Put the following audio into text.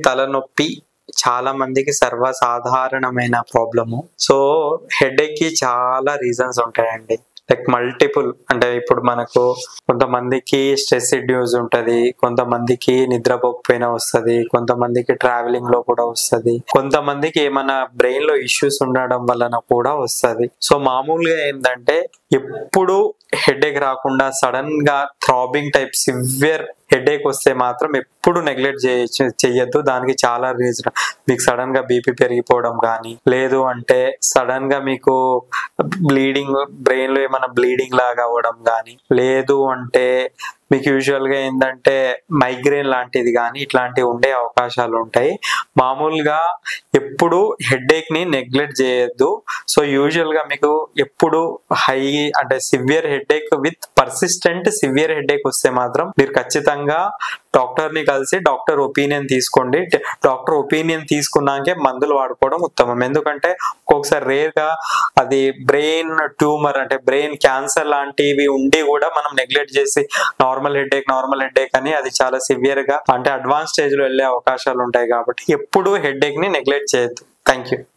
తలనొప్పి చాలా మందికి సర్వసాధారణమైన ప్రాబ్లము. సో హెడేక్ కి చాలా రీజన్స్ ఉంటాయండి. లైక్ మల్టిపుల్, అంటే ఇప్పుడు మనకు కొంతమందికి స్ట్రెస్ ఇండ్యూస్ ఉంటది, కొంతమందికి నిద్రపోకపోయినా వస్తుంది, కొంతమందికి ట్రావెలింగ్ లో కూడా వస్తుంది, కొంతమందికి ఏమైనా బ్రెయిన్ లో ఇష్యూస్ ఉండడం వలన కూడా వస్తుంది. సో మామూలుగా ఏంటంటే ఎప్పుడు హెడేక్ రాకుండా సడన్ గా థ్రాబింగ్ టైప్ సివియర్ హెడేక్ వస్తే మాత్రం ఎప్పుడు నెగ్లెక్ట్ చెయ్యొద్దు. దానికి చాలా రీజన్, మీకు సడన్ గా బీపీ పెరిగిపోవడం కానీ, లేదు అంటే సడన్ గా మీకు బ్లీడింగ్, బ్రెయిన్ లో ఏమైనా బ్లీడింగ్ లాగా అవ్వడం కానీ, లేదు అంటే మీకు యూజువల్ గా ఏంటంటే మైగ్రేన్ లాంటిది కానీ ఇట్లాంటివి ఉండే అవకాశాలు ఉంటాయి. మామూలుగా ఎప్పుడు హెడేక్ ని నెగ్లెక్ట్ చేయొద్దు. సో యూజువల్ గా మీకు ఎప్పుడు హై అంటే severe headache with persistent severe headache వస్తే మాత్రం మీరు ఖచ్చితంగా డాక్టర్ ని కలిసి డాక్టర్ ఒపీనియన్ తీసుకోండి. డాక్టర్ ఒపీనియన్ తీసుకున్నాకే మందులు వాడుకోవడం ఉత్తమం. ఎందుకంటే ఒక్కొక్కసారి రేర్ గా అది బ్రెయిన్ ట్యూమర్ అంటే బ్రెయిన్ క్యాన్సర్ లాంటివి ఉండి కూడా మనం నెగ్లెక్ట్ చేసి నార్మల్ హెడేక్ అని అది చాలా సివియర్ గా అంటే అడ్వాన్స్ స్టేజ్ లో వెళ్లే అవకాశాలు ఉంటాయి. కాబట్టి ఎప్పుడు హెడేక్ ని నెగ్లెక్ట్ చేయొద్దు. Thank you.